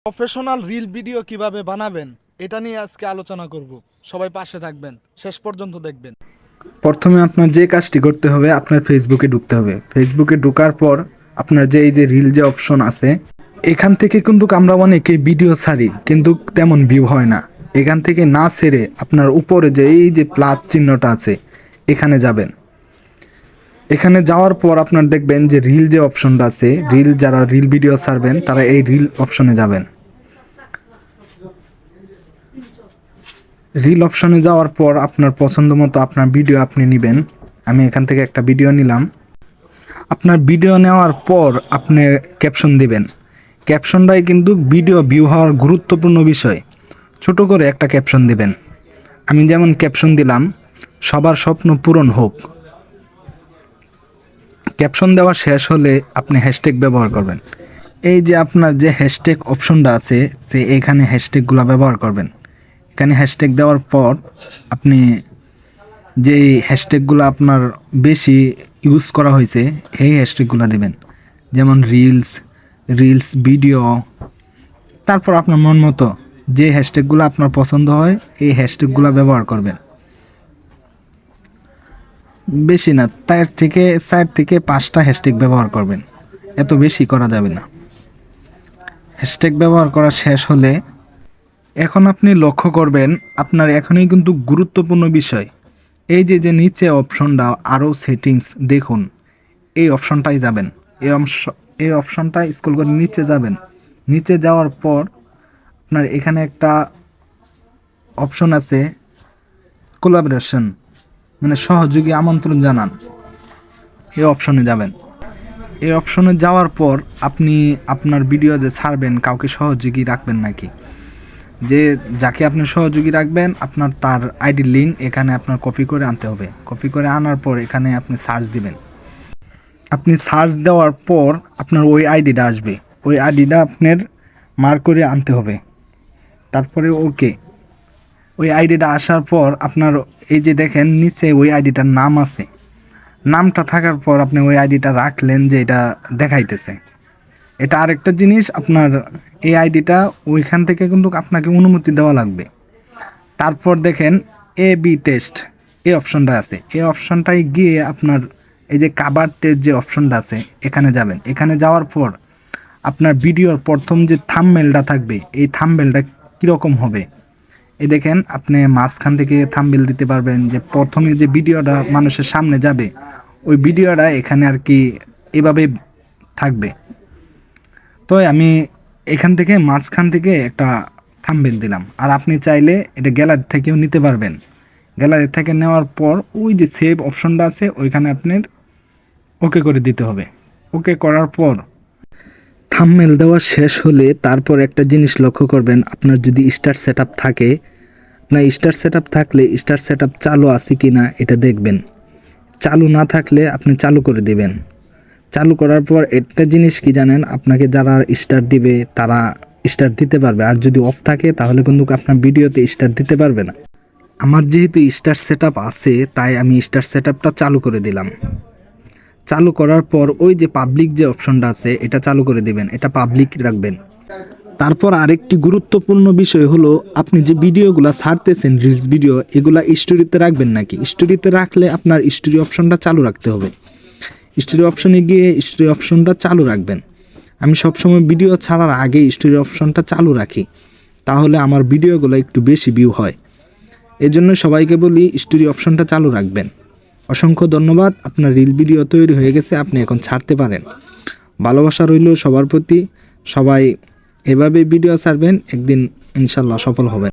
Professional reel video কিভাবে বানাবেন এটা নিয়ে আজকে আলোচনা করব। সবাই পাশে থাকবেন, শেষ পর্যন্ত দেখবেন। প্রথমে আপনার যে কাজটি করতে হবে, আপনার ফেসবুকে ঢুকতে হবে। ফেসবুকে ঢোকার পর আপনার যে এই যে রিল যে অপশন আছে, এখান থেকে কিন্তু আমরা অনেকে ভিডিও ছাড়ি কিন্তু তেমন ভিউ হয় না। এখান থেকে না ছেড়ে আপনার উপরে যে এই যে প্লাস চিহ্নটা আছে এখানে যাবেন। এখানে যাওয়ার পর আপনার দেখবেন যে রিল যে অপশনটা আছে, রিল যারা রিল ভিডিও ছাড়বেন তারা এই রিল অপশনে যাবেন। রিল অপশনে যাওয়ার পর আপনার পছন্দ মতো আপনার ভিডিও আপনি নেবেন। আমি এখান থেকে একটা ভিডিও নিলাম। আপনার ভিডিও নেওয়ার পর আপনি ক্যাপশন দিবেন। ক্যাপশনটাই কিন্তু ভিডিও ভিউ হওয়ার গুরুত্বপূর্ণ বিষয়। ছোট করে একটা ক্যাপশন দিবেন। আমি যেমন ক্যাপশন দিলাম, সবার স্বপ্ন পূরণ হোক। ক্যাপশন দেওয়া শেষ হলে আপনি হ্যাশট্যাগ ব্যবহার করবেন। এই যে আপনার যে হ্যাশট্যাগ অপশনটা আছে, যে এখানে হ্যাশট্যাগুলো ব্যবহার করবেন। এখানে হ্যাশট্যাগ দেওয়ার পর আপনি যেই হ্যাশট্যাগুলো আপনার বেশি ইউজ করা হয়েছে এই হ্যাশট্যাগুলো দেবেন। যেমন রিলস ভিডিও, তারপর আপনার মন মতো যে হ্যাশট্যাগুলো আপনার পছন্দ হয় এই হ্যাশট্যাগুলো ব্যবহার করবেন। বেশি না, তার থেকে 4 থেকে 5টা হ্যাশট্যাগ ব্যবহার করবেন, এত বেশি করা যাবে না। হ্যাশট্যাগ ব্যবহার করা শেষ হলে এখন আপনি লক্ষ্য করবেন, আপনার এখনই কিন্তু গুরুত্বপূর্ণ বিষয় এই যে নিচে অপশনটা আরও সেটিংস দেখুন, এই অপশনটাই যাবেন। এই অপশনটাই স্ক্রল করে নিচে যাবেন। নিচে যাওয়ার পর আপনার এখানে একটা অপশন আছে কোলাবোরেশন, মানে সহযোগী আমন্ত্রণ জানান। এই অপশনে যাবেন। এই অপশনে যাওয়ার পর আপনি আপনার ভিডিও যে ছাড়বেন কাউকে সহযোগী রাখবেন নাকি, যে যাকে আপনি সহযোগী রাখবেন আপনার তার আইডি লিঙ্ক এখানে আপনার কপি করে আনতে হবে। কপি করে আনার পর এখানে আপনি সার্চ দিবেন। আপনি সার্চ দেওয়ার পর আপনার ওই আইডিটা আসবে। ওই আইডিটা আপনার মার্ক করে আনতে হবে। তারপরে ওকে, ওই আইডিটা আসার পর আপনার এই যে দেখেন নিচে ওই আইডিটার নাম আছে, নামটা থাকার পর আপনি ওই আইডিটা রাখলেন যে এটা দেখাইতেছে। এটা আরেকটা জিনিস, আপনার এই আইডিটা ওইখান থেকে কিন্তু আপনাকে অনুমতি দেওয়া লাগবে। তারপর দেখেন বি টেস্ট এই অপশনটা আছে। এই অপশনটায় গিয়ে আপনার এই যে কাভার টেস্ট যে অপশনটা আছে এখানে যাবেন। এখানে যাওয়ার পর আপনার ভিডিওর প্রথম যে থাম্বনেলটা থাকবে এই থাম্বনেলটা কীরকম হবে এই দেখেন। আপনি মাঝখান থেকে থাম্বনেল দিতে পারবেন, যে প্রথমে যে ভিডিওটা মানুষের সামনে যাবে ওই ভিডিওটা এখানে আর কি এভাবে থাকবে। তো আমি এখান থেকে মাঝখান থেকে একটা থাম্বনেল দিলাম। আর আপনি চাইলে এটা গ্যালারি থেকেও নিতে পারবেন। গ্যালারি থেকে নেওয়ার পর ওই যে সেভ অপশনটা আছে ওইখানে আপনার ওকে করে দিতে হবে। ওকে করার পর থাম্বনেল দেওয়া শেষ হলে তারপর একটা জিনিস লক্ষ্য করবেন, আপনার যদি স্টার সেটআপ থাকে, না স্টার সেটআপ থাকলে স্টার সেটআপ চালু আছে কি না এটা দেখবেন। চালু না থাকলে আপনি চালু করে দিবেন। চালু করার পর একটা জিনিস কি জানেন, আপনাকে যারা স্টার দিবে তারা স্টার দিতে পারবে, আর যদি অফ থাকে তাহলে কিন্তু আপনার ভিডিওতে স্টার দিতে পারবে না। আমার যেহেতু স্টার সেটআপ আছে তাই আমি স্টার সেটআপটা চালু করে দিলাম। চালু করার পর ওই যে পাবলিক যে অপশনটা আছে এটা চালু করে দিবেন, এটা পাবলিক রাখবেন। তারপর আরেকটি গুরুত্বপূর্ণ বিষয় হলো, আপনি যে ভিডিওগুলো ছাড়তেছেন রিলস ভিডিও, এগুলা স্টোরিতে রাখবেন নাকি। স্টোরিতে রাখলে আপনার স্টোরি অপশনটা চালু রাখতে হবে। স্টোরি অপশনে গিয়ে স্টোরি অপশনটা চালু রাখবেন। আমি সবসময় ভিডিও ছাড়ার আগে স্টোরি অপশনটা চালু রাখি, তাহলে আমার ভিডিওগুলো একটু বেশি ভিউ হয়। এজন্য সবাইকে বলি স্টোরি অপশনটা চালু রাখবেন। অসংখ্য ধন্যবাদ, আপনার রিল ভিডিও তৈরি হয়ে গেছে, আপনি এখন ছাড়তে পারেন। ভালোবাসা রইল সবার প্রতি। সবাই এভাবে ভিডিও ছাড়বেন, একদিন ইনশাল্লাহ সফল হবেন।